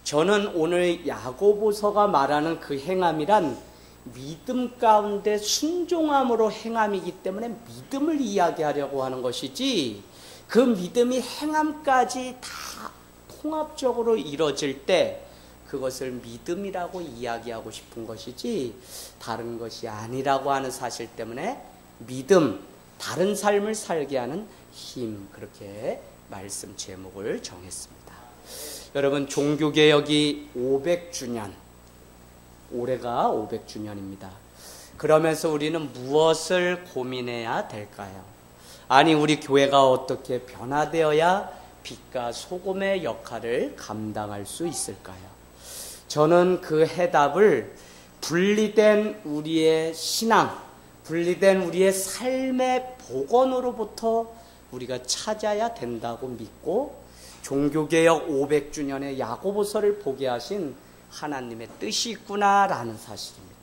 저는 오늘 야고보서가 말하는 그 행함이란 믿음 가운데 순종함으로 행함이기 때문에 믿음을 이야기하려고 하는 것이지, 그 믿음이 행함까지 다 통합적으로 이루어질 때 그것을 믿음이라고 이야기하고 싶은 것이지 다른 것이 아니라고 하는 사실 때문에 믿음, 다른 삶을 살게 하는 힘, 그렇게 말씀 제목을 정했습니다. 여러분, 종교개혁이 500주년, 올해가 500주년입니다. 그러면서 우리는 무엇을 고민해야 될까요? 아니, 우리 교회가 어떻게 변화되어야 빛과 소금의 역할을 감당할 수 있을까요? 저는 그 해답을 분리된 우리의 신앙, 분리된 우리의 삶의 복원으로부터 우리가 찾아야 된다고 믿고, 종교개혁 500주년의 야고보서를 보게 하신 하나님의 뜻이 있구나라는 사실입니다.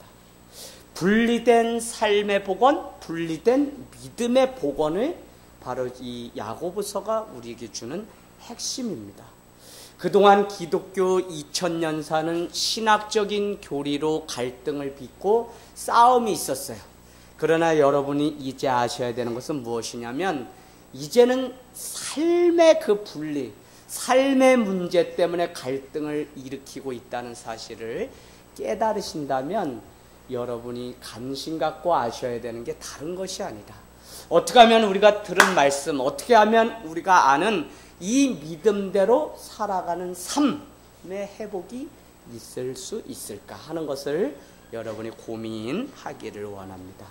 분리된 삶의 복원, 분리된 믿음의 복원을 바로 이 야고보서가 우리에게 주는 핵심입니다. 그동안 기독교 2000년사는 신학적인 교리로 갈등을 빚고 싸움이 있었어요. 그러나 여러분이 이제 아셔야 되는 것은 무엇이냐면, 이제는 삶의 그 분리, 삶의 문제 때문에 갈등을 일으키고 있다는 사실을 깨달으신다면 여러분이 관심 갖고 아셔야 되는 게 다른 것이 아니다. 어떻게 하면 우리가 들은 말씀, 어떻게 하면 우리가 아는 이 믿음대로 살아가는 삶의 회복이 있을 수 있을까 하는 것을 여러분이 고민하기를 원합니다.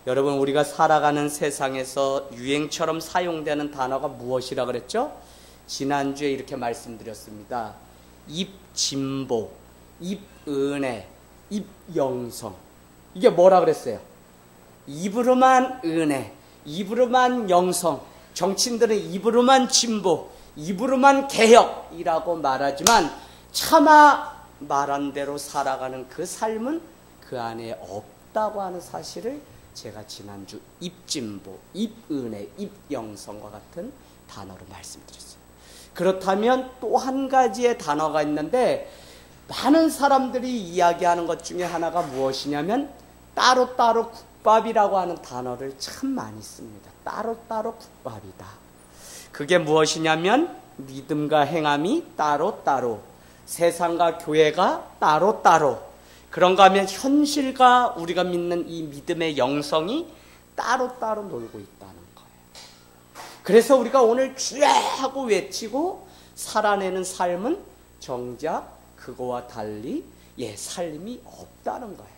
여러분, 우리가 살아가는 세상에서 유행처럼 사용되는 단어가 무엇이라 그랬죠? 지난주에 이렇게 말씀드렸습니다. 입진보, 입은혜, 입영성. 이게 뭐라 그랬어요? 입으로만 은혜, 입으로만 영성, 정치인들은 입으로만 진보, 입으로만 개혁이라고 말하지만 차마 말한 대로 살아가는 그 삶은 그 안에 없다고 하는 사실을 제가 지난주 입진보, 입은혜, 입영성과 같은 단어로 말씀드렸어요. 그렇다면 또 한 가지의 단어가 있는데, 많은 사람들이 이야기하는 것 중에 하나가 무엇이냐면 따로따로 국밥이라고 하는 단어를 참 많이 씁니다. 따로따로 국밥이다. 그게 무엇이냐면 믿음과 행함이 따로따로, 세상과 교회가 따로따로, 그런가 하면 현실과 우리가 믿는 이 믿음의 영성이 따로따로 놀고 있다는 거예요. 그래서 우리가 오늘 주야 하고 외치고 살아내는 삶은 정작 그거와 달리 삶이 없다는 거예요.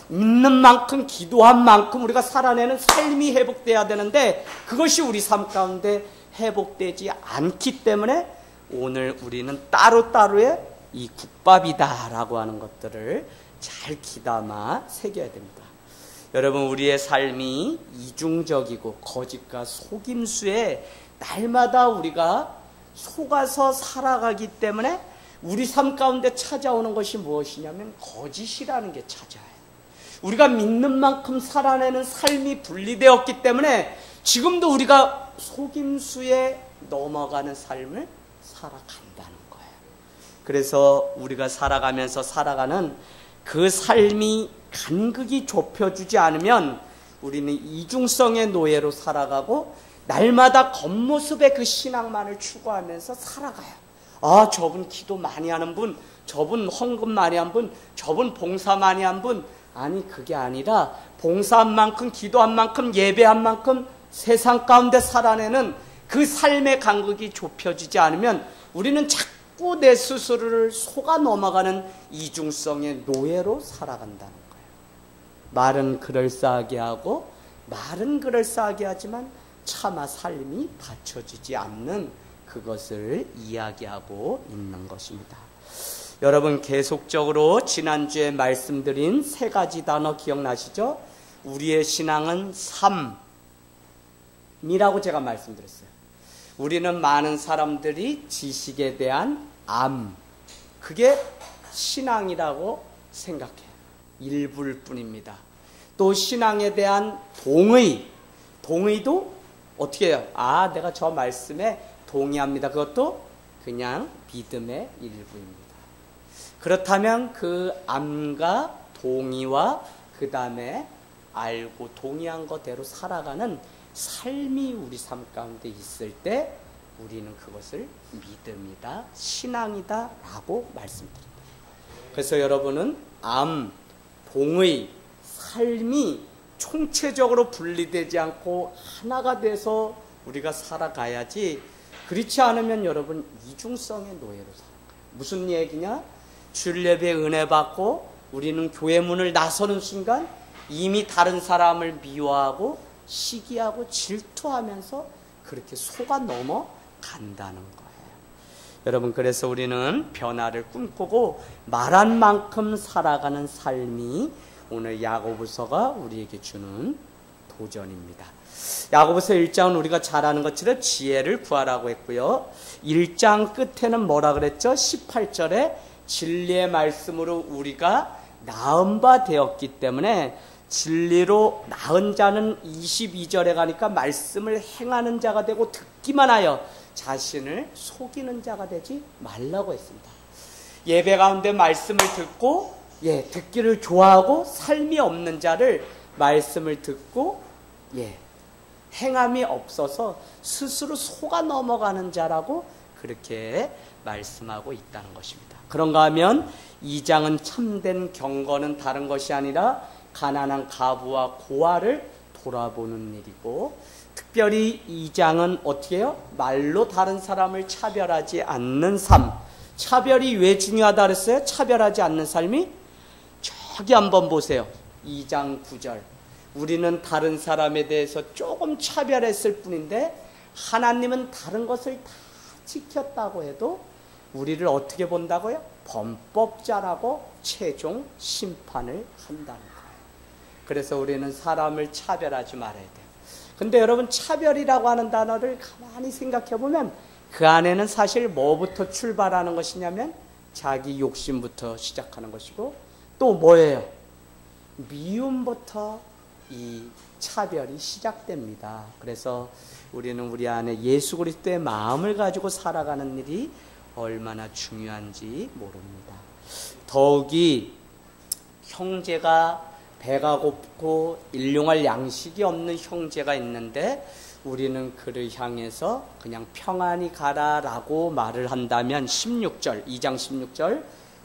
믿는 만큼, 기도한 만큼 우리가 살아내는 삶이 회복돼야 되는데 그것이 우리 삶 가운데 회복되지 않기 때문에 오늘 우리는 따로따로의 이 국밥이다라고 하는 것들을 잘 귀담아 새겨야 됩니다. 여러분, 우리의 삶이 이중적이고 거짓과 속임수에 날마다 우리가 속아서 살아가기 때문에 우리 삶 가운데 찾아오는 것이 무엇이냐면 거짓이라는 게 찾아요. 우리가 믿는 만큼 살아내는 삶이 분리되었기 때문에 지금도 우리가 속임수에 넘어가는 삶을 살아간다는 거예요. 그래서 우리가 살아가면서 살아가는 그 삶이 간극이 좁혀주지 않으면 우리는 이중성의 노예로 살아가고 날마다 겉모습의 그 신앙만을 추구하면서 살아가요. 아, 저분 기도 많이 하는 분, 저분 헌금 많이 한 분, 저분 봉사 많이 한 분. 아니, 그게 아니라 봉사한 만큼, 기도한 만큼, 예배한 만큼 세상 가운데 살아내는 그 삶의 간극이 좁혀지지 않으면 우리는 자꾸 내 스스로를 속아 넘어가는 이중성의 노예로 살아간다는 거예요. 말은 그럴싸하게 하고 말은 그럴싸하게 하지만 차마 삶이 받쳐지지 않는 그것을 이야기하고 있는 것입니다. 여러분, 계속적으로 지난주에 말씀드린 세 가지 단어 기억나시죠? 우리의 신앙은 삶이라고 제가 말씀드렸어요. 우리는 많은 사람들이 지식에 대한 암, 그게 신앙이라고 생각해요. 일부일 뿐입니다. 또 신앙에 대한 동의도 어떻게 해요? 아, 내가 저 말씀에 동의합니다. 그것도 그냥 믿음의 일부입니다. 그렇다면 그 암과 동의와 그 다음에 알고 동의한 것대로 살아가는 삶이 우리 삶 가운데 있을 때 우리는 그것을 믿음이다, 신앙이다 라고 말씀드립니다. 그래서 여러분은 암, 동의, 삶이 총체적으로 분리되지 않고 하나가 돼서 우리가 살아가야지, 그렇지 않으면 여러분 이중성의 노예로 살아가요. 무슨 얘기냐? 주일 예배에 은혜 받고 우리는 교회 문을 나서는 순간 이미 다른 사람을 미워하고 시기하고 질투하면서 그렇게 속아 넘어간다는 거예요. 여러분, 그래서 우리는 변화를 꿈꾸고 말한 만큼 살아가는 삶이 오늘 야고보서가 우리에게 주는 도전입니다. 야고보서 1장은 우리가 잘 아는 것처럼 지혜를 구하라고 했고요. 1장 끝에는 뭐라 그랬죠? 18절에 진리의 말씀으로 우리가 나은 바 되었기 때문에, 진리로 나은 자는 22절에 가니까 말씀을 행하는 자가 되고 듣기만 하여 자신을 속이는 자가 되지 말라고 했습니다. 예배 가운데 말씀을 듣고 듣기를 좋아하고 삶이 없는 자를 말씀을 듣고 행함이 없어서 스스로 속아 넘어가는 자라고 그렇게 말씀하고 있다는 것입니다. 그런가 하면 2장은 참된 경건은 다른 것이 아니라 가난한 가부와 고아를 돌아보는 일이고, 특별히 2장은 어떻게 해요? 말로 다른 사람을 차별하지 않는 삶. 차별이 왜 중요하다 그랬어요? 차별하지 않는 삶이? 저기 한번 보세요. 2장 9절. 우리는 다른 사람에 대해서 조금 차별했을 뿐인데 하나님은 다른 것을 다 지켰다고 해도 우리를 어떻게 본다고요? 범법자라고 최종 심판을 한다는 거예요. 그래서 우리는 사람을 차별하지 말아야 돼요. 근데 여러분, 차별이라고 하는 단어를 가만히 생각해 보면 그 안에는 사실 뭐부터 출발하는 것이냐면 자기 욕심부터 시작하는 것이고, 또 뭐예요? 미움부터 이 차별이 시작됩니다. 그래서 우리는 우리 안에 예수 그리스도의 마음을 가지고 살아가는 일이 얼마나 중요한지 모릅니다. 더욱이 형제가 배가 고프고 일용할 양식이 없는 형제가 있는데 우리는 그를 향해서 그냥 평안히 가라라고 말을 한다면 16절, 2장 16절,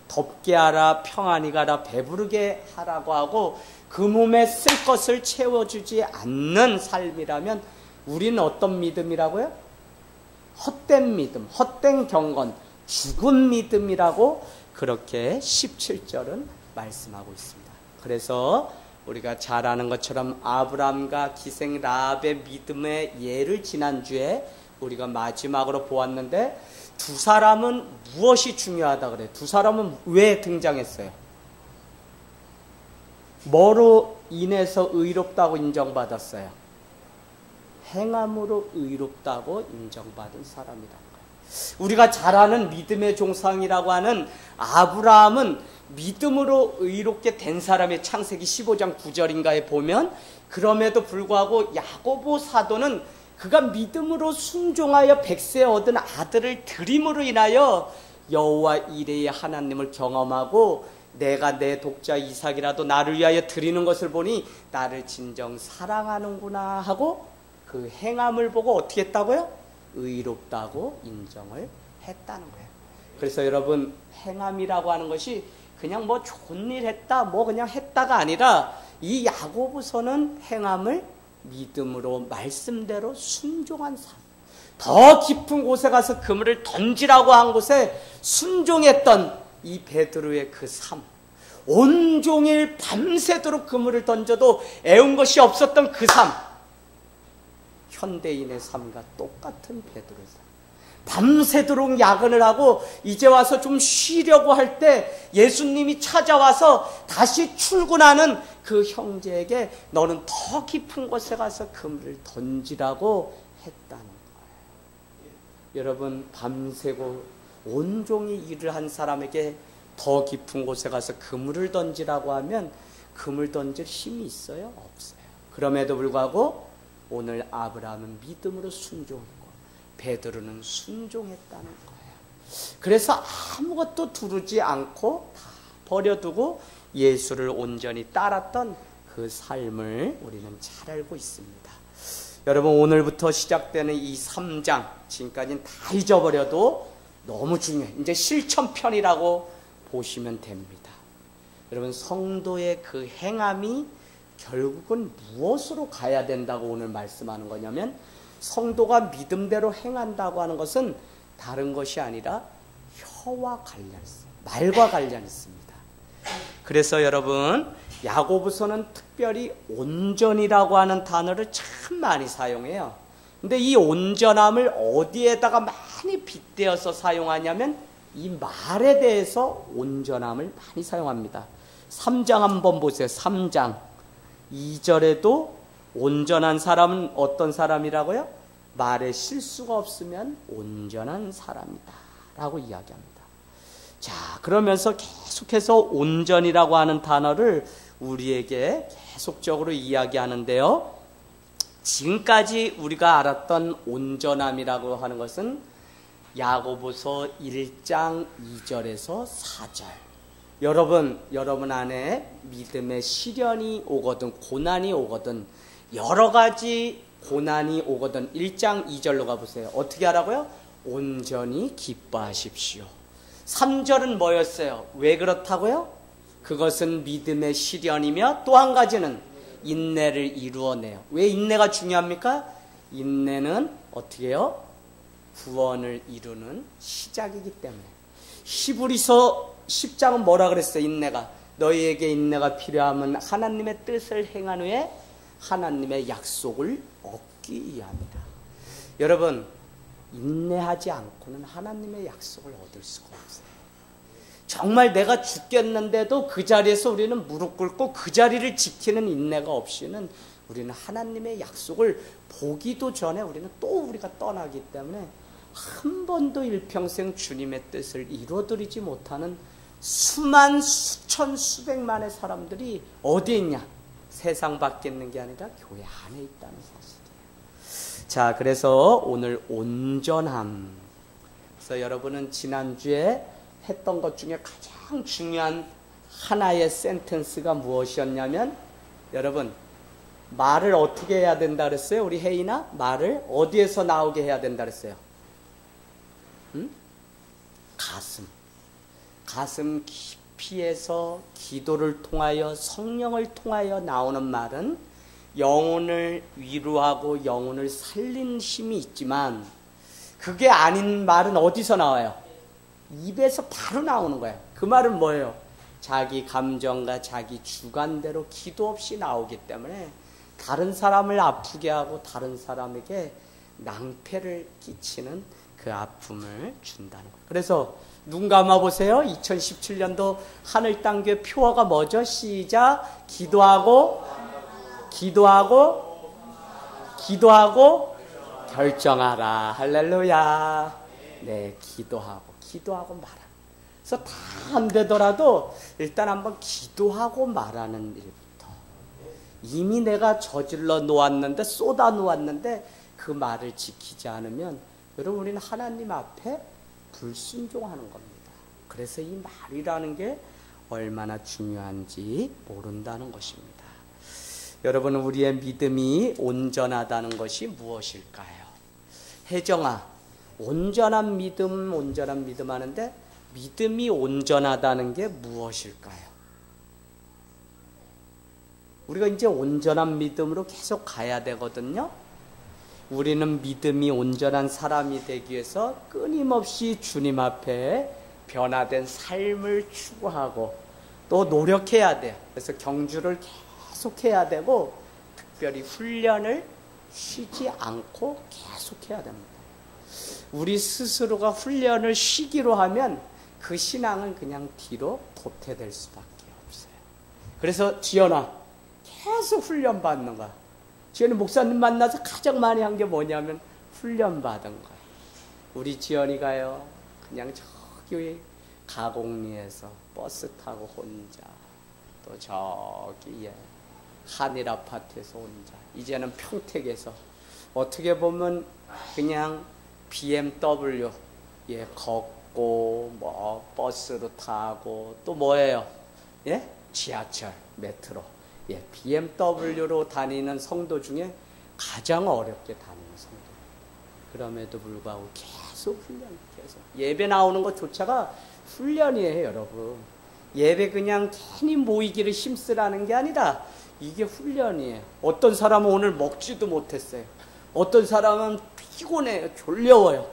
덥게 하라, 평안히 가라, 배부르게 하라고 하고 그 몸에 쓸 것을 채워주지 않는 삶이라면 우리는 어떤 믿음이라고요? 헛된 믿음, 헛된 경건, 죽은 믿음이라고 그렇게 17절은 말씀하고 있습니다. 그래서 우리가 잘 아는 것처럼 아브라함과 기생 라합의 믿음의 예를 지난주에 우리가 마지막으로 보았는데, 두 사람은 무엇이 중요하다 그래요? 두 사람은 왜 등장했어요? 뭐로 인해서 의롭다고 인정받았어요? 행함으로 의롭다고 인정받은 사람이라는 거예요. 우리가 잘 아는 믿음의 종상이라고 하는 아브라함은 믿음으로 의롭게 된 사람의 창세기 15장 9절인가에 보면, 그럼에도 불구하고 야고보 사도는 그가 믿음으로 순종하여 백세 얻은 아들을 드림으로 인하여 여호와 이레의 하나님을 경험하고 내가 내 독자 이삭이라도 나를 위하여 드리는 것을 보니 나를 진정 사랑하는구나 하고 그 행함을 보고 어떻게 했다고요? 의롭다고 인정을 했다는 거예요. 그래서 여러분, 행함이라고 하는 것이 그냥 뭐 좋은 일 했다, 뭐 그냥 했다가 아니라 이 야고보서는 행함을 믿음으로 말씀대로 순종한 삶, 더 깊은 곳에 가서 그물을 던지라고 한 곳에 순종했던 이 베드로의 그 삶, 온종일 밤새도록 그물을 던져도 애운 것이 없었던 그 삶, 현대인의 삶과 똑같은 베드로의 삶. 밤새도록 야근을 하고 이제 와서 좀 쉬려고 할 때 예수님이 찾아와서 다시 출근하는 그 형제에게 너는 더 깊은 곳에 가서 그물을 던지라고 했다는 거예요. 여러분, 밤새고 온종일 일을 한 사람에게 더 깊은 곳에 가서 그물을 던지라고 하면 그물 던질 힘이 있어요? 없어요. 그럼에도 불구하고 오늘 아브라함은 믿음으로 순종했고 베드로는 순종했다는 거예요. 그래서 아무것도 두르지 않고 다 버려두고 예수를 온전히 따랐던 그 삶을 우리는 잘 알고 있습니다. 여러분, 오늘부터 시작되는 이 3장, 지금까지는 다 잊어버려도 너무 중요해요. 이제 실천편이라고 보시면 됩니다. 여러분, 성도의 그 행함이 결국은 무엇으로 가야 된다고 오늘 말씀하는 거냐면, 성도가 믿음대로 행한다고 하는 것은 다른 것이 아니라 혀와 관련 있어요. 말과 관련 있습니다. 그래서 여러분, 야고보서는 특별히 온전이라고 하는 단어를 참 많이 사용해요. 근데 이 온전함을 어디에다가 많이 빗대어서 사용하냐면 이 말에 대해서 온전함을 많이 사용합니다. 3장 한번 보세요. 3장 2절에도 온전한 사람은 어떤 사람이라고요? 말에 실수가 없으면 온전한 사람이다 라고 이야기합니다. 자, 그러면서 계속해서 온전이라고 하는 단어를 우리에게 계속적으로 이야기하는데요. 지금까지 우리가 알았던 온전함이라고 하는 것은 야고보서 1장 2절에서 4절. 여러분 안에 믿음의 시련이 오거든, 고난이 오거든, 여러 가지 고난이 오거든 1장 2절로 가보세요. 어떻게 하라고요? 온전히 기뻐하십시오. 3절은 뭐였어요? 왜 그렇다고요? 그것은 믿음의 시련이며 또 한 가지는 인내를 이루어내요. 왜 인내가 중요합니까? 인내는 어떻게 해요? 구원을 이루는 시작이기 때문에. 히브리서 10장은 뭐라 그랬어요? 인내가. 너희에게 인내가 필요하면 하나님의 뜻을 행한 후에 하나님의 약속을 얻기 위함이다. 여러분, 인내하지 않고는 하나님의 약속을 얻을 수가 없어요. 정말 내가 죽겠는데도 그 자리에서 우리는 무릎 꿇고 그 자리를 지키는 인내가 없이는 우리는 하나님의 약속을 보기도 전에 우리는 또 우리가 떠나기 때문에 한 번도 일평생 주님의 뜻을 이루어드리지 못하는 수만, 수천, 수백만의 사람들이 어디에 있냐? 세상 밖에 있는 게 아니라 교회 안에 있다는 사실이에요. 자, 그래서 오늘 온전함. 그래서 여러분은 지난주에 했던 것 중에 가장 중요한 하나의 센텐스가 무엇이었냐면, 여러분, 말을 어떻게 해야 된다 그랬어요? 우리 혜인아, 말을 어디에서 나오게 해야 된다 그랬어요? 가슴 깊이에서 기도를 통하여 성령을 통하여 나오는 말은 영혼을 위로하고 영혼을 살리는 힘이 있지만, 그게 아닌 말은 어디서 나와요? 입에서 바로 나오는 거예요. 그 말은 뭐예요? 자기 감정과 자기 주관대로 기도 없이 나오기 때문에 다른 사람을 아프게 하고 다른 사람에게 낭패를 끼치는 그 아픔을 준다는 거예요. 그래서 눈 감아보세요. 2017년도 하늘 땅교회 표어가 뭐죠? 시작. 기도하고 결정하라. 할렐루야. 네, 기도하고 말하는. 그래서 다 안 되더라도 일단 한번 기도하고 말하는 일부터. 이미 내가 저질러 놓았는데, 쏟아 놓았는데 그 말을 지키지 않으면 여러분, 우리는 하나님 앞에 불순종하는 겁니다. 그래서 이 말이라는 게 얼마나 중요한지 모른다는 것입니다. 여러분, 우리의 믿음이 온전하다는 것이 무엇일까요? 혜정아, 온전한 믿음 하는데 믿음이 온전하다는 게 무엇일까요? 우리가 이제 온전한 믿음으로 계속 가야 되거든요. 우리는 믿음이 온전한 사람이 되기 위해서 끊임없이 주님 앞에 변화된 삶을 추구하고 또 노력해야 돼요. 그래서 경주를 계속해야 되고, 특별히 훈련을 쉬지 않고 계속해야 됩니다. 우리 스스로가 훈련을 쉬기로 하면 그 신앙은 그냥 뒤로 도태될 수밖에 없어요. 그래서 지연아, 계속 훈련 받는 거야. 지연이 목사님 만나서 가장 많이 한 게 뭐냐면 훈련 받은 거야. 우리 지연이가요, 그냥 저기 가곡리에서 버스 타고 혼자, 또 저기 한일 아파트에서 혼자, 이제는 평택에서, 어떻게 보면 그냥 BMW 걷고 뭐 버스로 타고 또 뭐예요? 예? 지하철, 메트로, 예, BMW로 다니는 성도 중에 가장 어렵게 다니는 성도. 그럼에도 불구하고 계속 훈련, 계속 예배 나오는 것조차가 훈련이에요, 여러분. 예배 그냥 괜히 모이기를 힘쓰라는 게 아니라 이게 훈련이에요. 어떤 사람은 오늘 먹지도 못했어요. 어떤 사람은 피곤해요, 졸려워요.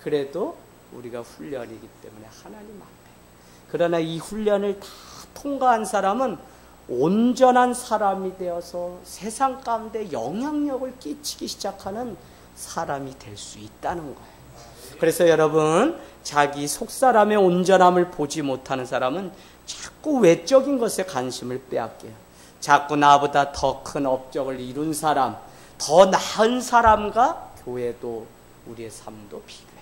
그래도 우리가 훈련이기 때문에 하나님 앞에. 그러나 이 훈련을 다 통과한 사람은 온전한 사람이 되어서 세상 가운데 영향력을 끼치기 시작하는 사람이 될 수 있다는 거예요. 그래서 여러분, 자기 속사람의 온전함을 보지 못하는 사람은 자꾸 외적인 것에 관심을 빼앗겨요. 자꾸 나보다 더 큰 업적을 이룬 사람, 더 나은 사람과 교회도 우리의 삶도 비교해요.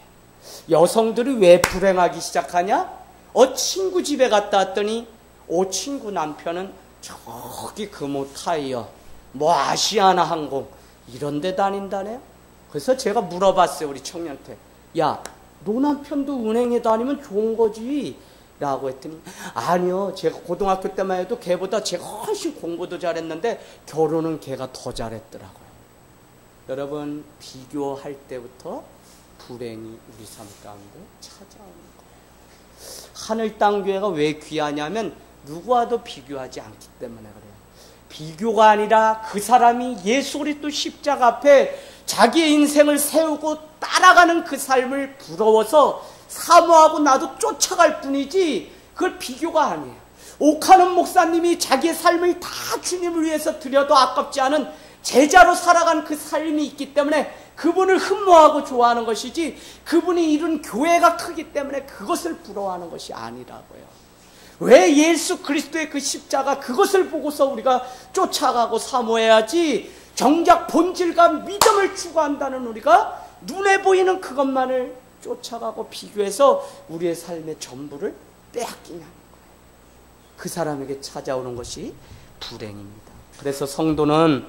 여성들이 왜 불행하기 시작하냐? 친구 집에 갔다 왔더니 친구 남편은 저기 금호 타이어, 뭐 아시아나 항공 이런 데 다닌다네요. 그래서 제가 물어봤어요, 우리 청년한테. 야, 너 남편도 은행에 다니면 좋은 거지? 라고 했더니 아니요, 제가 고등학교 때만 해도 걔보다 제가 훨씬 공부도 잘했는데 결혼은 걔가 더 잘했더라고요. 여러분, 비교할 때부터 불행이 우리 삶 가운데 찾아오는 거예요. 하늘 땅 교회가 왜 귀하냐면 누구와도 비교하지 않기 때문에 그래요. 비교가 아니라 그 사람이 예수 그리스도 십자가 앞에 자기의 인생을 세우고 따라가는 그 삶을 부러워서 사모하고 나도 쫓아갈 뿐이지 그걸 비교가 아니에요. 옥하는 목사님이 자기의 삶을 다 주님을 위해서 드려도 아깝지 않은 제자로 살아간 그 삶이 있기 때문에 그분을 흠모하고 좋아하는 것이지 그분이 이룬 교회가 크기 때문에 그것을 부러워하는 것이 아니라고요. 왜 예수 그리스도의 그 십자가 그것을 보고서 우리가 쫓아가고 사모해야지, 정작 본질과 믿음을 추구한다는 우리가 눈에 보이는 그것만을 쫓아가고 비교해서 우리의 삶의 전부를 빼앗기냐는 거예요. 그 사람에게 찾아오는 것이 불행입니다. 그래서 성도는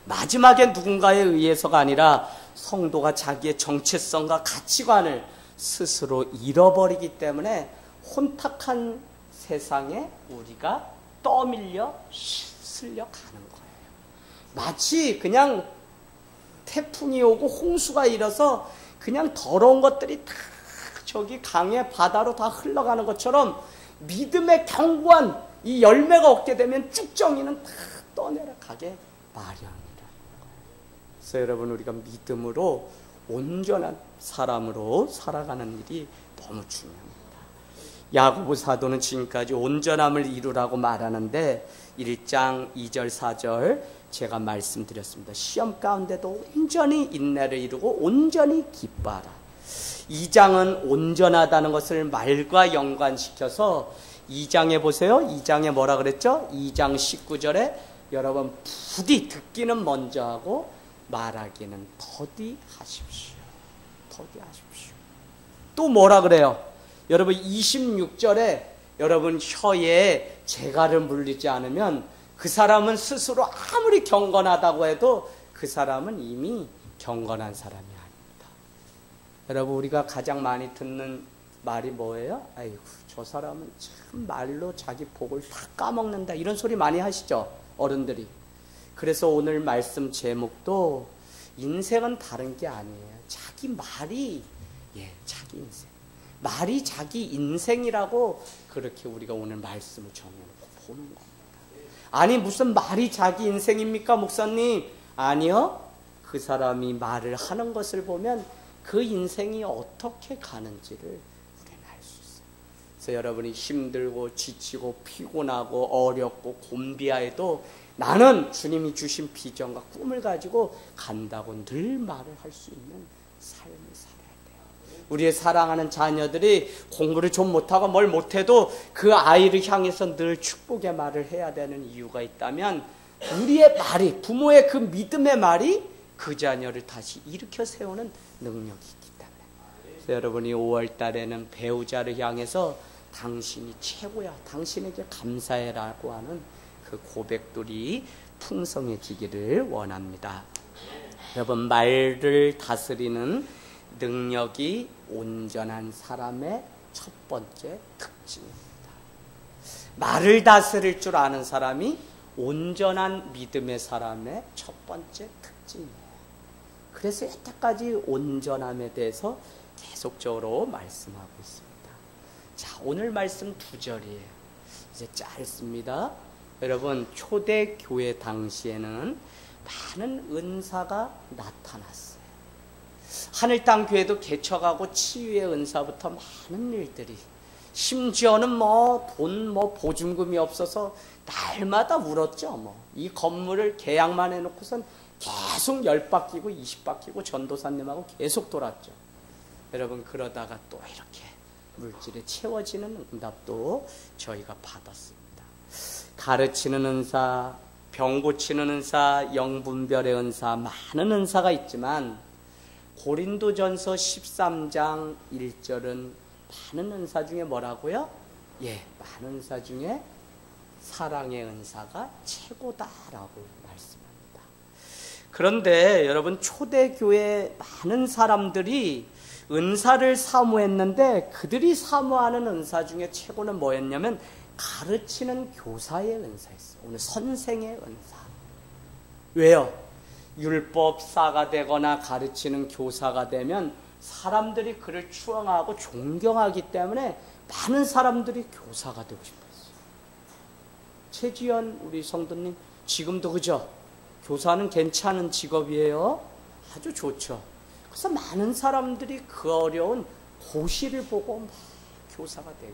마지막에 누군가에 의해서가 아니라 성도가 자기의 정체성과 가치관을 스스로 잃어버리기 때문에 혼탁한 세상에 우리가 떠밀려 쓸려 가는 거예요. 마치 그냥 태풍이 오고 홍수가 일어서 그냥 더러운 것들이 다 저기 강에 바다로 다 흘러가는 것처럼 믿음의 견고한 이 열매가 없게 되면 쭉정이는 다 떠내려가게 마련이라는 거예요. 그래서 여러분, 우리가 믿음으로 온전한 사람으로 살아가는 일이 너무 중요합니다. 야고보 사도는 지금까지 온전함을 이루라고 말하는데 1장 2절 4절 제가 말씀드렸습니다. 시험 가운데도 온전히 인내를 이루고 온전히 기뻐하라. 2장은 온전하다는 것을 말과 연관시켜서 2장에 보세요. 2장에 뭐라 그랬죠? 2장 19절에 여러분, 부디 듣기는 먼저 하고 말하기는 더디 하십시오. 더디 하십시오. 또 뭐라 그래요? 여러분, 26절에 여러분, 혀에 재갈을 물리지 않으면 그 사람은 스스로 아무리 경건하다고 해도 그 사람은 이미 경건한 사람이 아닙니다. 여러분, 우리가 가장 많이 듣는 말이 뭐예요? 아이고, 저 사람은 참 말로 자기 복을 다 까먹는다, 이런 소리 많이 하시죠, 어른들이. 그래서 오늘 말씀 제목도 인생은 다른 게 아니에요. 자기 말이, 자기 인생, 말이 자기 인생이라고 그렇게 우리가 오늘 말씀을 정해놓고 보는 겁니다. 아니, 무슨 말이 자기 인생입니까, 목사님? 아니요. 그 사람이 말을 하는 것을 보면 그 인생이 어떻게 가는지를 우리는 알 수 있어요. 그래서 여러분이 힘들고 지치고 피곤하고 어렵고 곤비하여도 나는 주님이 주신 비전과 꿈을 가지고 간다고 늘 말을 할 수 있는 삶을 살아야 돼요. 우리의 사랑하는 자녀들이 공부를 좀 못하고 뭘 못해도 그 아이를 향해서 늘 축복의 말을 해야 되는 이유가 있다면 우리의 말이, 부모의 그 믿음의 말이 그 자녀를 다시 일으켜 세우는 능력이 있기 때문에. 그래서 여러분이 5월 달에는 배우자를 향해서 당신이 최고야, 당신에게 감사해라고 하는 그 고백들이 풍성해지기를 원합니다. 여러분, 말을 다스리는 능력이 온전한 사람의 첫 번째 특징입니다. 말을 다스릴 줄 아는 사람이 온전한 믿음의 사람의 첫 번째 특징이에요. 그래서 여태까지 온전함에 대해서 계속적으로 말씀하고 있습니다. 자, 오늘 말씀 2절이에요. 이제 짧습니다. 여러분, 초대교회 당시에는 많은 은사가 나타났어요. 하늘 땅 교회도 개척하고 치유의 은사부터 많은 일들이, 심지어는 돈 보증금이 없어서 날마다 울었죠. 이 건물을 계약만 해놓고선 계속 10바퀴고 20바퀴고 전도사님하고 계속 돌았죠. 여러분, 그러다가 또 이렇게 물질에 채워지는 응답도 저희가 받았습니다. 가르치는 은사, 병 고치는 은사, 영분별의 은사, 많은 은사가 있지만 고린도전서 13장 1절은 많은 은사 중에 뭐라고요? 많은 은사 중에 사랑의 은사가 최고다라고 말씀합니다. 그런데 여러분, 초대교회 많은 사람들이 은사를 사모했는데 그들이 사모하는 은사 중에 최고는 뭐였냐면 가르치는 교사의 은사였어요. 오늘 선생의 은사. 왜요? 율법사가 되거나 가르치는 교사가 되면 사람들이 그를 추앙하고 존경하기 때문에 많은 사람들이 교사가 되고 싶었어요. 최지연 우리 성도님, 지금도 그죠? 교사는 괜찮은 직업이에요. 아주 좋죠. 그래서 많은 사람들이 그 어려운 고시를 보고 막 교사가 되고.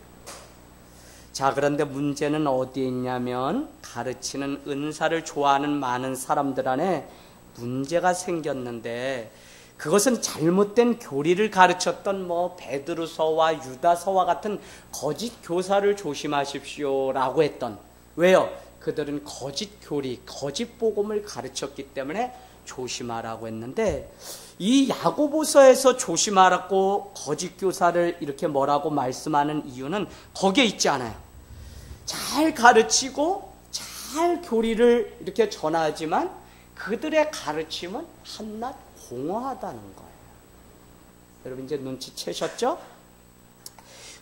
자, 그런데 문제는 어디에 있냐면 가르치는 은사를 좋아하는 많은 사람들 안에 문제가 생겼는데, 그것은 잘못된 교리를 가르쳤던 베드로서와 유다서와 같은 거짓 교사를 조심하십시오라고 했던, 왜요? 그들은 거짓 교리, 거짓 복음을 가르쳤기 때문에 조심하라고 했는데, 이 야고보서에서 조심하라고 거짓 교사를 이렇게 뭐라고 말씀하는 이유는 거기에 있지 않아요. 잘 가르치고 잘 교리를 이렇게 전하지만 그들의 가르침은 한낱 공허하다는 거예요. 여러분, 이제 눈치채셨죠?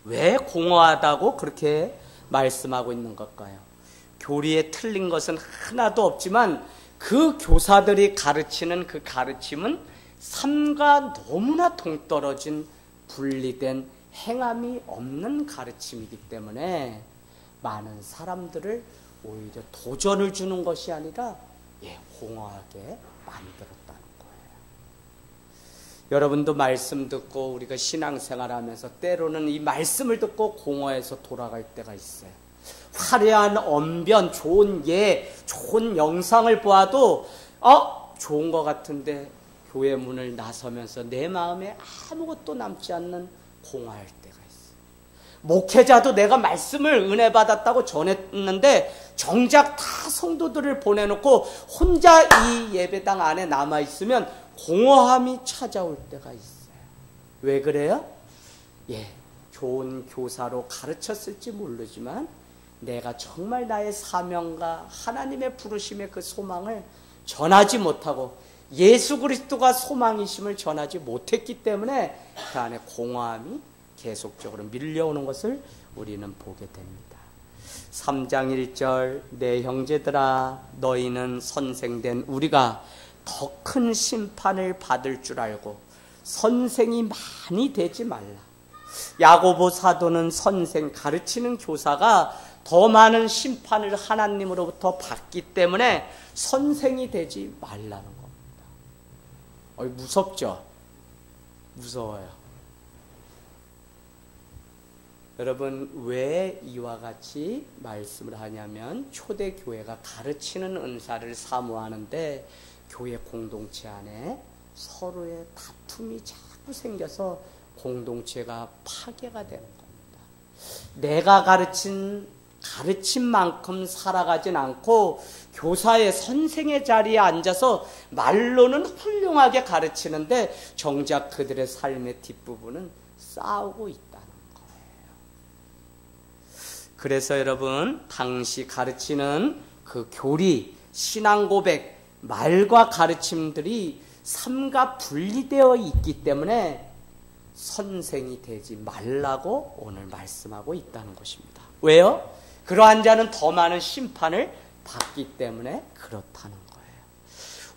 왜 공허하다고 그렇게 말씀하고 있는 걸까요? 교리에 틀린 것은 하나도 없지만 그 교사들이 가르치는 그 가르침은 삶과 너무나 동떨어진 분리된 행함이 없는 가르침이기 때문에 많은 사람들을 오히려 도전을 주는 것이 아니라 공허하게 만들었다는 거예요. 여러분도 말씀 듣고 우리가 신앙생활하면서 때로는 이 말씀을 듣고 공허해서 돌아갈 때가 있어요. 화려한 언변, 좋은 좋은 영상을 보아도 좋은 것 같은데 교회 문을 나서면서 내 마음에 아무것도 남지 않는 공허할 때가 있어요. 목회자도 내가 말씀을 은혜 받았다고 전했는데 정작 다 성도들을 보내놓고 혼자 이 예배당 안에 남아있으면 공허함이 찾아올 때가 있어요. 왜 그래요? 좋은 교사로 가르쳤을지 모르지만 내가 정말 나의 사명과 하나님의 부르심의 그 소망을 전하지 못하고 예수 그리스도가 소망이심을 전하지 못했기 때문에 그 안에 공허함이 계속적으로 밀려오는 것을 우리는 보게 됩니다. 3장 1절, 내 형제들아 너희는 선생된 우리가 더 큰 심판을 받을 줄 알고 선생이 많이 되지 말라. 야고보 사도는 선생, 가르치는 교사가 더 많은 심판을 하나님으로부터 받기 때문에 선생이 되지 말라는 겁니다. 무섭죠? 무서워요. 여러분, 왜 이와 같이 말씀을 하냐면 초대교회가 가르치는 은사를 사모하는데 교회 공동체 안에 서로의 다툼이 자꾸 생겨서 공동체가 파괴가 되는 겁니다. 내가 가르침만큼 살아가진 않고 교사의 선생의 자리에 앉아서 말로는 훌륭하게 가르치는데 정작 그들의 삶의 뒷부분은 싸우고 있다는 거예요. 그래서 여러분, 당시 가르치는 그 교리, 신앙 고백, 말과 가르침들이 삶과 분리되어 있기 때문에 선생이 되지 말라고 오늘 말씀하고 있다는 것입니다. 왜요? 그러한 자는 더 많은 심판을 받기 때문에 그렇다는 거예요.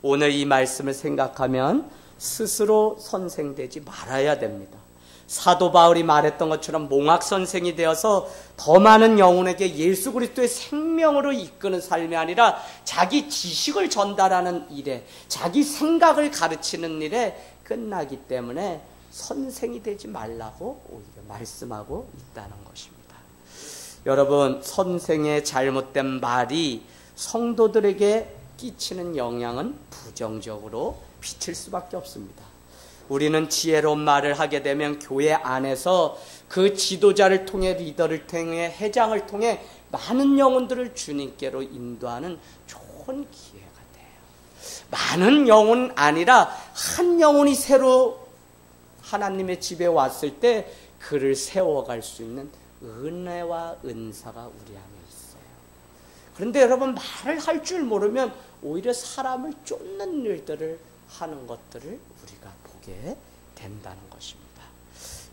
오늘 이 말씀을 생각하면 스스로 선생되지 말아야 됩니다. 사도 바울이 말했던 것처럼 몽학 선생이 되어서 더 많은 영혼에게 예수 그리스도의 생명으로 이끄는 삶이 아니라 자기 지식을 전달하는 일에, 자기 생각을 가르치는 일에 끝나기 때문에 선생이 되지 말라고 오히려 말씀하고 있다는 것입니다. 여러분, 선생의 잘못된 말이 성도들에게 끼치는 영향은 부정적으로 비칠 수밖에 없습니다. 우리는 지혜로운 말을 하게 되면 교회 안에서 그 지도자를 통해, 리더를 통해, 회장을 통해 많은 영혼들을 주님께로 인도하는 좋은 기회가 돼요. 많은 영혼 아니라 한 영혼이 새로 하나님의 집에 왔을 때 그를 세워갈 수 있는 은혜와 은사가 우리 안에 있어요. 그런데 여러분, 말을 할 줄 모르면 오히려 사람을 쫓는 일들을 하는 것들을 우리가 보게 된다는 것입니다.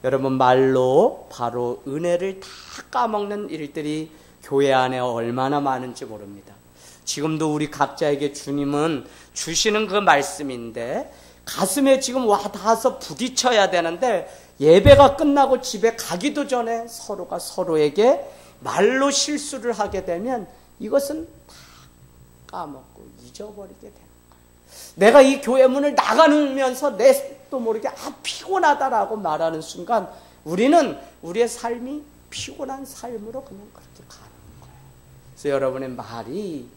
여러분, 말로 바로 은혜를 다 까먹는 일들이 교회 안에 얼마나 많은지 모릅니다. 지금도 우리 각자에게 주님은 주시는 그 말씀인데 가슴에 지금 와닿아서 부딪혀야 되는데 예배가 끝나고 집에 가기도 전에 서로가 서로에게 말로 실수를 하게 되면 이것은 다 까먹고 잊어버리게 되는 거예요. 내가 이 교회 문을 나가면서 내도 모르게 피곤하다라고 말하는 순간 우리는 우리의 삶이 피곤한 삶으로 그냥 그렇게 가는 거예요. 그래서 여러분의 말이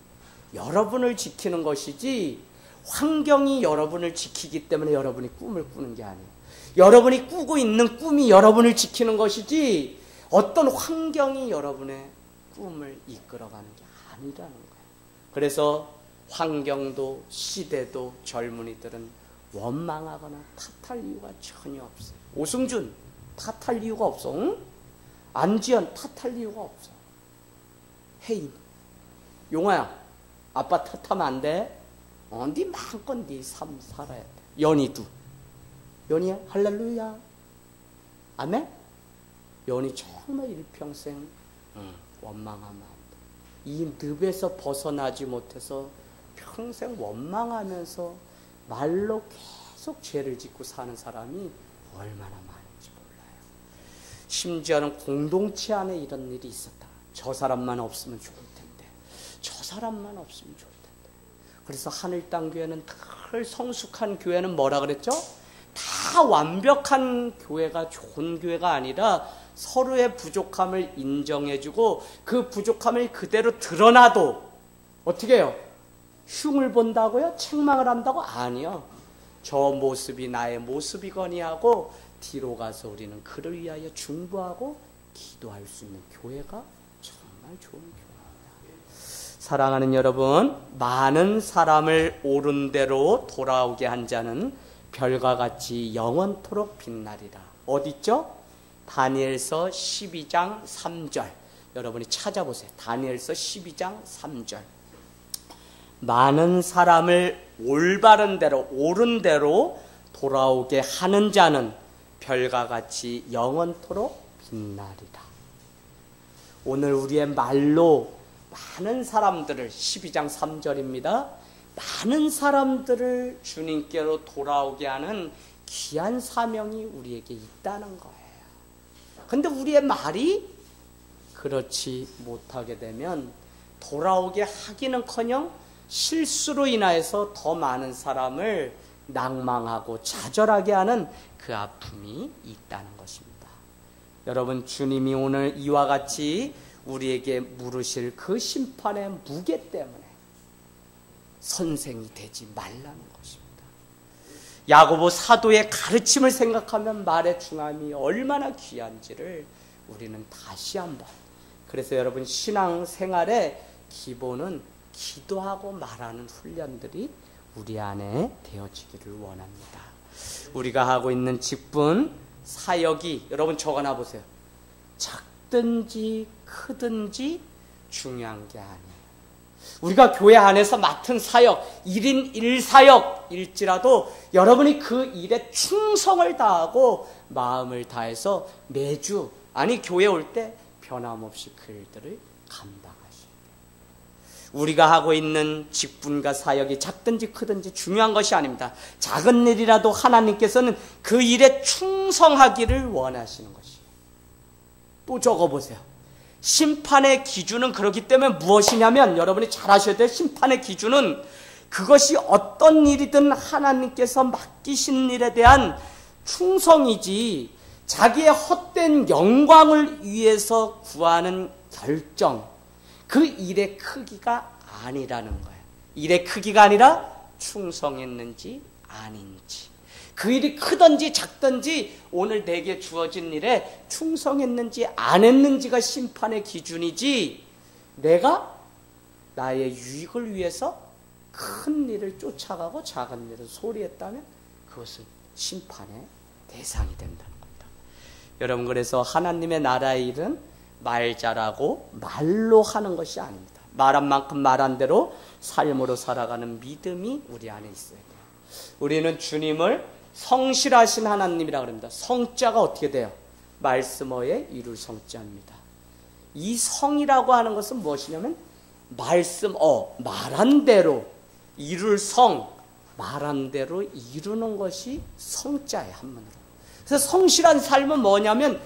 여러분을 지키는 것이지 환경이 여러분을 지키기 때문에 여러분이 꿈을 꾸는 게 아니에요. 여러분이 꾸고 있는 꿈이 여러분을 지키는 것이지 어떤 환경이 여러분의 꿈을 이끌어가는 게 아니라는 거예요. 그래서 환경도 시대도 젊은이들은 원망하거나 탓할 이유가 전혀 없어요. 오승준 탓할 이유가 없어. 응? 안지연 탓할 이유가 없어. 혜인, 용아야, 아빠 탓하면 안 돼. 네 마음껏 네 삶 살아야 돼. 연희도, 연희야 할렐루야, 아멘. 연희 정말 일평생 원망하면 안 돼. 이 늪에서 벗어나지 못해서 평생 원망하면서 말로 계속 죄를 짓고 사는 사람이 얼마나 많은지 몰라요. 심지어는 공동체 안에 이런 일이 있었다. 저 사람만 없으면 좋을 텐데, 저 사람만 없으면 좋을 텐데. 그래서 하늘땅 교회는 늘 성숙한 교회는 뭐라 그랬죠? 다 완벽한 교회가 좋은 교회가 아니라 서로의 부족함을 인정해주고 그 부족함을 그대로 드러나도 어떻게 해요? 흉을 본다고요? 책망을 한다고? 아니요. 저 모습이 나의 모습이거니 하고 뒤로 가서 우리는 그를 위하여 중보하고 기도할 수 있는 교회가 정말 좋은 교회입니다. 사랑하는 여러분, 많은 사람을 옳은 대로 돌아오게 한 자는 별과 같이 영원토록 빛나리라. 어디 있죠? 다니엘서 12장 3절. 여러분이 찾아보세요. 다니엘서 12장 3절. 많은 사람을 올바른 대로, 옳은 대로 돌아오게 하는 자는 별과 같이 영원토록 빛나리라. 오늘 우리의 말로 많은 사람들을, 12장 3절입니다. 많은 사람들을 주님께로 돌아오게 하는 귀한 사명이 우리에게 있다는 거예요. 근데 우리의 말이 그렇지 못하게 되면 돌아오게 하기는커녕 실수로 인하여서 더 많은 사람을 낭망하고 좌절하게 하는 그 아픔이 있다는 것입니다. 여러분, 주님이 오늘 이와 같이 우리에게 물으실 그 심판의 무게 때문에 선생이 되지 말라는 것입니다. 야고보 사도의 가르침을 생각하면 말의 중함이 얼마나 귀한지를 우리는 다시 한번, 그래서 여러분, 신앙생활의 기본은 기도하고 말하는 훈련들이 우리 안에 되어지기를 원합니다. 우리가 하고 있는 직분, 사역이, 여러분 적어놔 보세요. 작든지 크든지 중요한 게 아니에요. 우리가 교회 안에서 맡은 사역, 1인 1사역일지라도 여러분이 그 일에 충성을 다하고 마음을 다해서 매주, 아니 교회 올 때 변함없이 그 일들을 감당하셔야 돼요. 우리가 하고 있는 직분과 사역이 작든지 크든지 중요한 것이 아닙니다. 작은 일이라도 하나님께서는 그 일에 충성하기를 원하시는 것이에요. 또 적어보세요. 심판의 기준은 그렇기 때문에 무엇이냐면, 여러분이 잘 아셔야 될 심판의 기준은 그것이 어떤 일이든 하나님께서 맡기신 일에 대한 충성이지, 자기의 헛된 영광을 위해서 구하는 결정, 그 일의 크기가 아니라는 거예요. 일의 크기가 아니라 충성했는지 아닌지, 그 일이 크든지 작든지 오늘 내게 주어진 일에 충성했는지 안 했는지가 심판의 기준이지, 내가 나의 유익을 위해서 큰 일을 쫓아가고 작은 일을 소리했다면 그것은 심판의 대상이 된다는 겁니다. 여러분, 그래서 하나님의 나라의 일은 말 잘하고 말로 하는 것이 아닙니다. 말한 만큼 말한 대로 삶으로 살아가는 믿음이 우리 안에 있어야 돼요. 우리는 주님을 성실하신 하나님이라고 합니다. 성자가 어떻게 돼요? 말씀어에 이룰 성자입니다. 이 성이라고 하는 것은 무엇이냐면, 말한 대로 이룰 성, 말한 대로 이루는 것이 성자예요, 한문으로. 그래서 성실한 삶은 뭐냐면,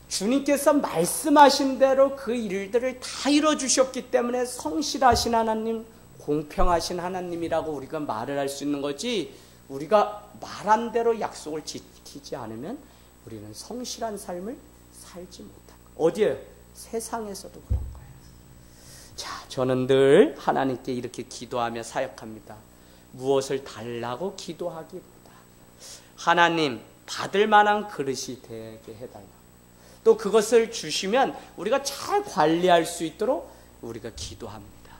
주님께서 말씀하신 대로 그 일들을 다 이뤄주셨기 때문에 성실하신 하나님, 공평하신 하나님이라고 우리가 말을 할 수 있는 거지, 우리가 말한 대로 약속을 지키지 않으면 우리는 성실한 삶을 살지 못합니다. 어디에요? 세상에서도 그런 거예요. 자, 저는 늘 하나님께 이렇게 기도하며 사역합니다. 무엇을 달라고 기도하기보다 하나님, 받을 만한 그릇이 되게 해달라. 또 그것을 주시면 우리가 잘 관리할 수 있도록 우리가 기도합니다.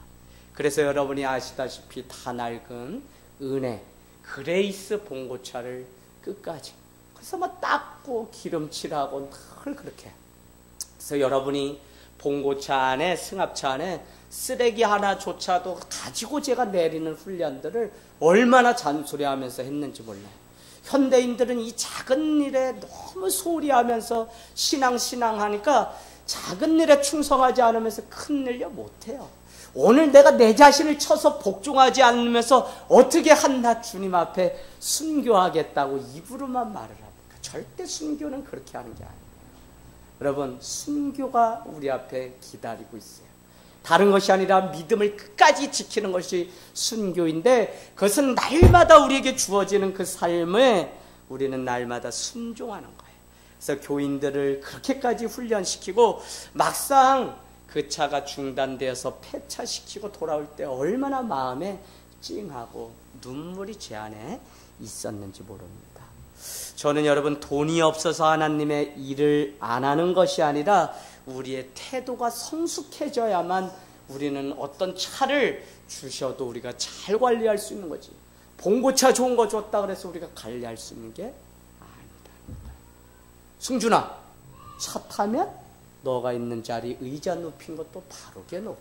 그래서 여러분이 아시다시피 다 낡은 은혜, 그레이스 봉고차를 끝까지, 그래서 뭐 닦고 기름칠하고 늘 그렇게. 그래서 여러분이 봉고차 안에, 승합차 안에 쓰레기 하나조차도 가지고 제가 내리는 훈련들을 얼마나 잔소리하면서 했는지 몰라요. 현대인들은 이 작은 일에 너무 소리하면서 신앙 하니까 작은 일에 충성하지 않으면서 큰 일을 못해요. 오늘 내가 내 자신을 쳐서 복종하지 않으면서 어떻게 한낱 주님 앞에 순교하겠다고 입으로만 말을 합니까? 절대 순교는 그렇게 하는 게 아니에요. 여러분, 순교가 우리 앞에 기다리고 있어요. 다른 것이 아니라 믿음을 끝까지 지키는 것이 순교인데, 그것은 날마다 우리에게 주어지는 그 삶에 우리는 날마다 순종하는 거예요. 그래서 교인들을 그렇게까지 훈련시키고 막상 그 차가 중단되어서 폐차시키고 돌아올 때 얼마나 마음에 찡하고 눈물이 제 안에 있었는지 모릅니다. 저는 여러분, 돈이 없어서 하나님의 일을 안 하는 것이 아니라 우리의 태도가 성숙해져야만 우리는 어떤 차를 주셔도 우리가 잘 관리할 수 있는 거지. 봉고차 좋은 거 줬다 그래서 우리가 관리할 수 있는 게 아니다. 승준아, 차 타면 너가 있는 자리 의자 눕힌 것도 바르게 놓고,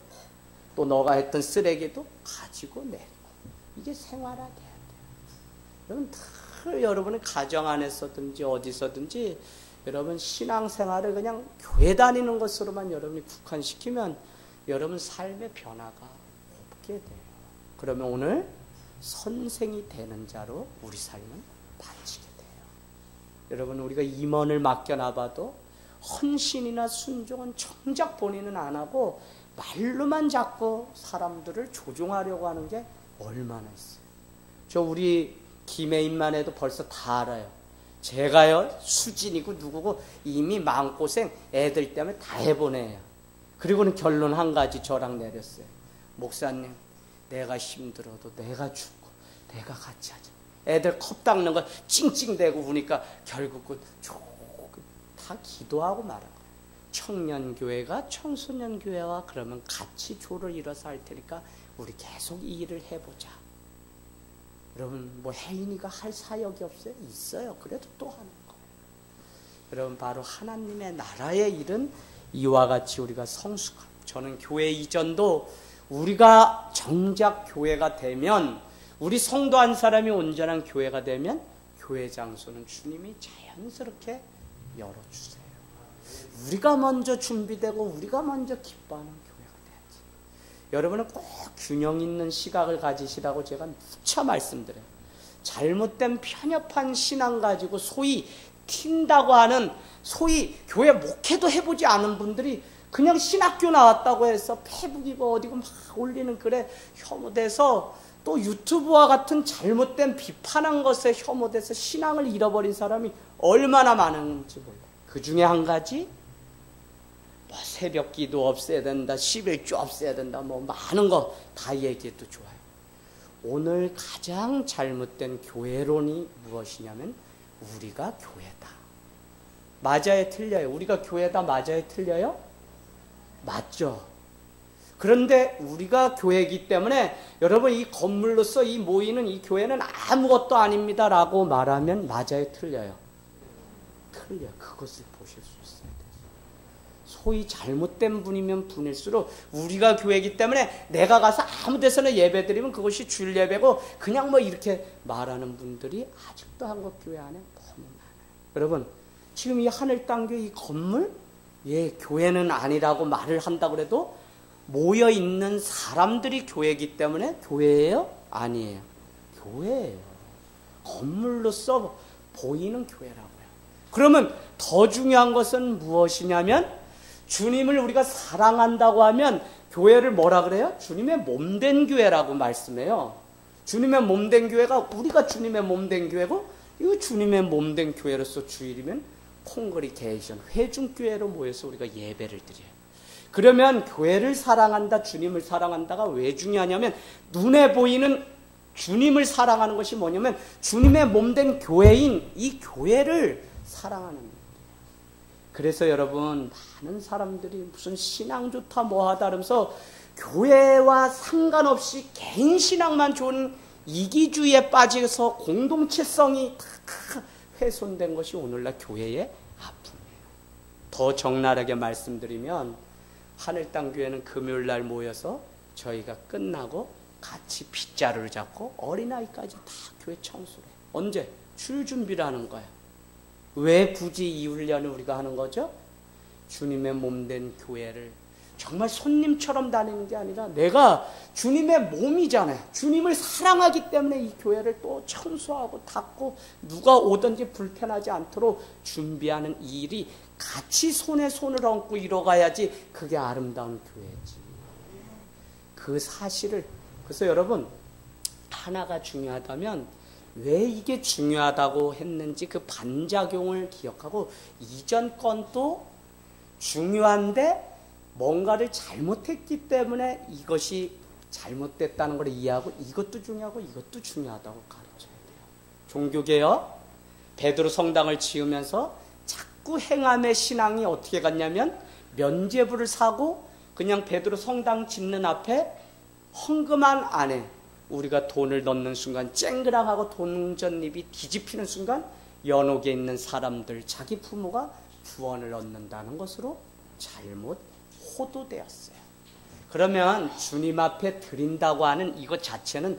또 너가 했던 쓰레기도 가지고 내리고, 이게 생활화돼야 돼요. 여러분, 늘 여러분의 가정 안에서든지 어디서든지 여러분 신앙생활을 그냥 교회 다니는 것으로만 여러분이 국한시키면 여러분 삶의 변화가 없게 돼요. 그러면 오늘 선생이 되는 자로 우리 삶은 바치게 돼요. 여러분, 우리가 임원을 맡겨놔봐도 헌신이나 순종은 정작 본인은 안 하고 말로만 자꾸 사람들을 조종하려고 하는 게 얼마나 있어요. 저 우리 김혜인만 해도 벌써 다 알아요. 제가요, 수진이고 누구고 이미 마음고생 애들 때문에 다 해보내요. 그리고는 결론 한 가지 저랑 내렸어요. 목사님, 내가 힘들어도 내가 죽고 내가 같이 하자. 애들 컵 닦는 거 찡찡대고 우니까 결국은 다 기도하고 말한 거예요. 청년교회가 청소년교회와 그러면 같이 조를 이뤄서 할 테니까 우리 계속 이 일을 해보자. 여러분, 뭐 혜인이가 할 사역이 없어요? 있어요. 그래도 또 하는 거예요. 여러분, 바로 하나님의 나라의 일은 이와 같이 우리가 성숙함. 저는 교회 이전도 우리가 정작 교회가 되면, 우리 성도 한 사람이 온전한 교회가 되면 교회 장소는 주님이 자연스럽게 열어주세요. 우리가 먼저 준비되고 우리가 먼저 기뻐하는 교회가 돼야지. 여러분은 꼭 균형 있는 시각을 가지시라고 제가 누차 말씀드려요. 잘못된 편협한 신앙 가지고 소위 튄다고 하는, 소위 교회 목회도 해보지 않은 분들이 그냥 신학교 나왔다고 해서 페북이고 어디고 막 올리는 글에 혐오돼서, 또 유튜브와 같은 잘못된 비판한 것에 혐오돼서 신앙을 잃어버린 사람이 얼마나 많은지 몰라요. 그 중에 한 가지, 뭐 새벽 기도 없애야 된다, 11조 없애야 된다, 뭐 많은 거 다 얘기해도 좋아요. 오늘 가장 잘못된 교회론이 무엇이냐면 우리가 교회다. 맞아요, 틀려요? 우리가 교회다, 맞아요, 틀려요? 맞죠. 그런데 우리가 교회이기 때문에 여러분, 이 건물로서 이 모이는 이 교회는 아무것도 아닙니다 라고 말하면 맞아요, 틀려요? 틀려요. 그것을 보실 수 있어야 돼요. 소위 잘못된 분이면 분일수록 우리가 교회이기 때문에 내가 가서 아무 데서나 예배 드리면 그것이 주일 예배고, 그냥 뭐 이렇게 말하는 분들이 아직도 한국교회 안에 너무 많아요. 여러분, 지금 이 하늘땅교회 이 건물, 예, 교회는 아니라고 말을 한다고 해도 모여있는 사람들이 교회이기 때문에 교회예요? 아니에요. 교회예요. 건물로서 보이는 교회라고요. 그러면 더 중요한 것은 무엇이냐면, 주님을 우리가 사랑한다고 하면 교회를 뭐라 그래요? 주님의 몸된 교회라고 말씀해요. 주님의 몸된 교회가, 우리가 주님의 몸된 교회고, 이거 주님의 몸된 교회로서 주일이면 콩그리게이션, 회중교회로 모여서 우리가 예배를 드려요. 그러면 교회를 사랑한다, 주님을 사랑한다가 왜 중요하냐면, 눈에 보이는 주님을 사랑하는 것이 뭐냐면 주님의 몸된 교회인 이 교회를 사랑하는 거예요. 그래서 여러분, 많은 사람들이 무슨 신앙 좋다 뭐하다 하면서 교회와 상관없이 개인 신앙만 좋은 이기주의에 빠져서 공동체성이 다 훼손된 것이 오늘날 교회의 아픔이에요. 더 적나라하게 말씀드리면, 하늘땅교회는 금요일날 모여서 저희가 끝나고 같이 빗자루를 잡고 어린아이까지 다 교회 청소를 해요. 언제? 줄 준비를 하는 거예요. 왜 굳이 이 훈련을 우리가 하는 거죠? 주님의 몸된 교회를 정말 손님처럼 다니는 게 아니라 내가 주님의 몸이잖아요. 주님을 사랑하기 때문에 이 교회를 또 청소하고 닦고 누가 오든지 불편하지 않도록 준비하는 이 일이 같이 손에 손을 얹고 이뤄가야지 그게 아름다운 교회지. 그 사실을, 그래서 여러분, 하나가 중요하다면 왜 이게 중요하다고 했는지 그 반작용을 기억하고, 이전 건도 중요한데 뭔가를 잘못했기 때문에 이것이 잘못됐다는 걸 이해하고, 이것도 중요하고 이것도 중요하다고 가르쳐야 돼요. 종교개혁, 베드로 성당을 지으면서 자꾸 행함의 신앙이 어떻게 갔냐면, 면죄부를 사고 그냥 베드로 성당 짓는 앞에 헌금한 안에 우리가 돈을 넣는 순간 쨍그랑하고 동전잎이 뒤집히는 순간 연옥에 있는 사람들, 자기 부모가 구원을 얻는다는 것으로 잘못 호도되었어요. 그러면 주님 앞에 드린다고 하는 이것 자체는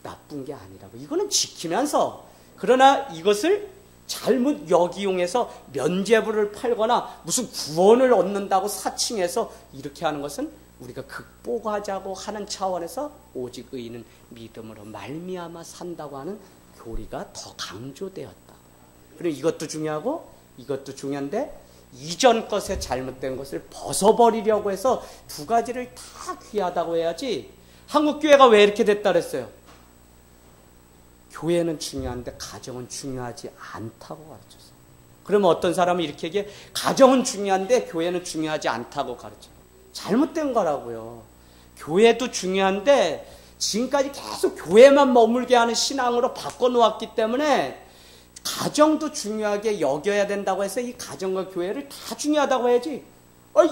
나쁜 게 아니라고, 이거는 지키면서, 그러나 이것을 잘못 역이용해서 면죄부를 팔거나 무슨 구원을 얻는다고 사칭해서 이렇게 하는 것은 우리가 극복하자고 하는 차원에서 오직 의인은 믿음으로 말미암아 산다고 하는 교리가 더 강조되었다. 그리고 이것도 중요하고 이것도 중요한데, 이전 것에 잘못된 것을 벗어버리려고 해서 두 가지를 다 귀하다고 해야지. 한국교회가 왜 이렇게 됐다 그랬어요? 교회는 중요한데 가정은 중요하지 않다고 가르쳤어요. 그러면 어떤 사람은 이렇게 얘기해, 가정은 중요한데 교회는 중요하지 않다고 가르쳐요. 잘못된 거라고요. 교회도 중요한데 지금까지 계속 교회만 머물게 하는 신앙으로 바꿔놓았기 때문에 가정도 중요하게 여겨야 된다고 해서 이 가정과 교회를 다 중요하다고 해야지,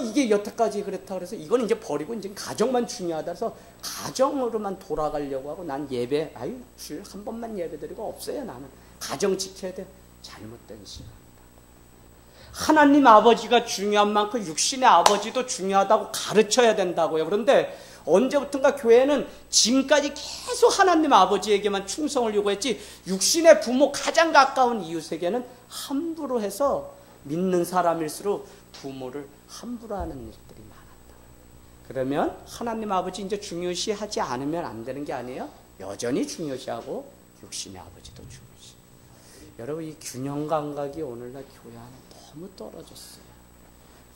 이게 여태까지 그랬다 그래서 이건 이제 버리고 이제 가정만 중요하다 해서 가정으로만 돌아가려고 하고, 난 예배, 주일 한 번만 예배 드리고 없어요. 나는 가정 지켜야 돼. 잘못된 신앙이다. 하나님 아버지가 중요한 만큼 육신의 아버지도 중요하다고 가르쳐야 된다고요. 그런데 언제부턴가 교회는 지금까지 계속 하나님 아버지에게만 충성을 요구했지 육신의 부모 가장 가까운 이웃에게는 함부로 해서 믿는 사람일수록 부모를 함부로 하는 일들이 많았다. 그러면 하나님 아버지 이제 중요시하지 않으면 안 되는 게 아니에요. 여전히 중요시하고 육신의 아버지도 중요시. 여러분 이 균형 감각이 오늘날 교회 안에 너무 떨어졌어요.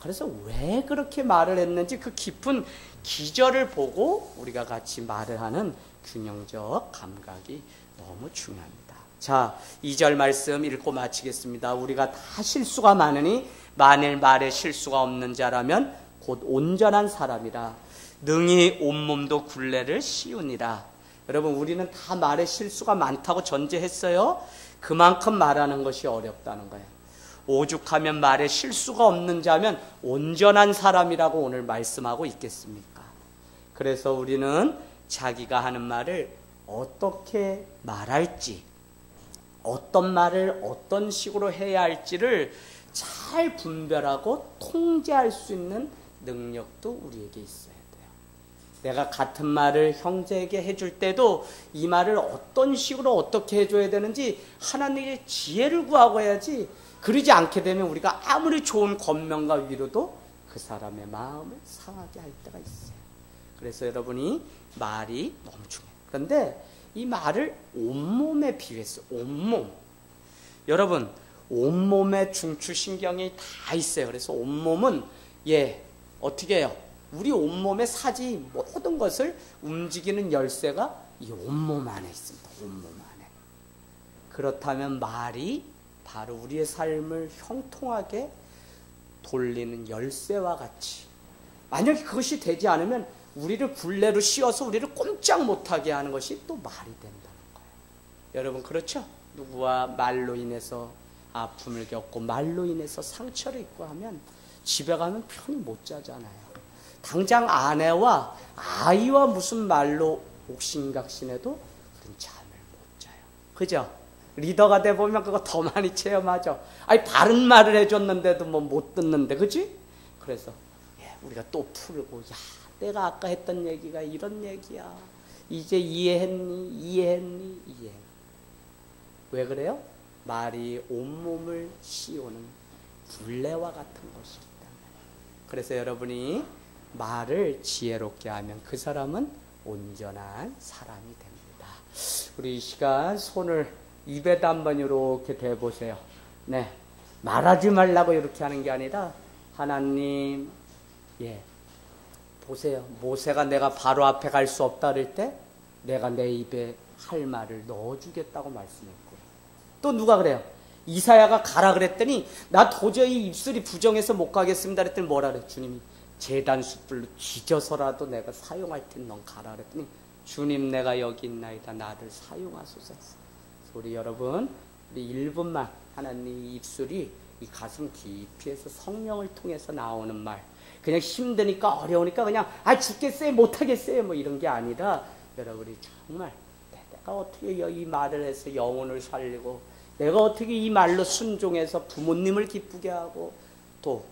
그래서 왜 그렇게 말을 했는지 그 깊은 기절을 보고 우리가 같이 말을 하는 균형적 감각이 너무 중요합니다. 자, 2절 말씀 읽고 마치겠습니다. 우리가 다 실수가 많으니 만일 말에 실수가 없는 자라면 곧 온전한 사람이라 능히 온몸도 굴레를 씌우니라. 여러분 우리는 다 말에 실수가 많다고 전제했어요. 그만큼 말하는 것이 어렵다는 거예요. 오죽하면 말에 실수가 없는 자면 온전한 사람이라고 오늘 말씀하고 있겠습니까? 그래서 우리는 자기가 하는 말을 어떻게 말할지, 어떤 말을 어떤 식으로 해야 할지를 잘 분별하고 통제할 수 있는 능력도 우리에게 있어요. 내가 같은 말을 형제에게 해줄 때도 이 말을 어떤 식으로 어떻게 해줘야 되는지 하나님의 지혜를 구하고 해야지 그러지 않게 되면 우리가 아무리 좋은 권면과 위로도 그 사람의 마음을 상하게 할 때가 있어요. 그래서 여러분이 말이 너무 중요해요. 그런데 이 말을 온몸에 비유했어요. 온몸. 여러분 온몸에 중추신경이 다 있어요. 그래서 온몸은 어떻게 해요? 우리 온몸에 사지 모든 것을 움직이는 열쇠가 이 온몸 안에 있습니다. 온몸 안에. 그렇다면 말이 바로 우리의 삶을 형통하게 돌리는 열쇠와 같이 만약에 그것이 되지 않으면 우리를 굴레로 씌워서 우리를 꼼짝 못하게 하는 것이 또 말이 된다는 거예요. 여러분 그렇죠? 누구와 말로 인해서 아픔을 겪고 말로 인해서 상처를 입고 하면 집에 가면 편히 못 자잖아요. 당장 아내와 아이와 무슨 말로 옥신각신해도 우린 잠을 못 자요. 그죠? 리더가 돼보면 그거 더 많이 체험하죠. 아니 바른 말을 해줬는데도 뭐 못 듣는데 그지? 그래서 우리가 또 풀고 내가 아까 했던 얘기가 이런 얘기야. 이제 이해했니? 왜 그래요? 말이 온몸을 씌우는 굴레와 같은 것이다. 그래서 여러분이 말을 지혜롭게 하면 그 사람은 온전한 사람이 됩니다. 우리 이 시간 손을 입에다 한번 이렇게 대보세요. 네, 말하지 말라고 이렇게 하는 게 아니라 하나님, 보세요. 모세가 내가 바로 앞에 갈 수 없다 그럴 때 내가 내 입에 할 말을 넣어주겠다고 말씀했고, 또 누가 그래요? 이사야가 가라 그랬더니 나 도저히 입술이 부정해서 못 가겠습니다 그랬더니 뭐라 그래? 주님이 제단 숯불로 뒤져서라도 내가 사용할 테니 넌 가라 그랬더니 주님 내가 여기 있나이다 나를 사용하소서. 우리 여러분 우리 1분만 하나님 입술이 이 가슴 깊이에서 성령을 통해서 나오는 말, 그냥 힘드니까 어려우니까 그냥 죽겠어요 못하겠어요 뭐 이런 게 아니라 여러분이 정말 내가 어떻게 이 말을 해서 영혼을 살리고 내가 어떻게 이 말로 순종해서 부모님을 기쁘게 하고 또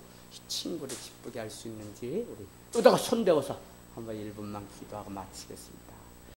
친구를 기쁘게 할 수 있는지 우리 여기다가 손 대고서 한번 1분만 기도하고 마치겠습니다.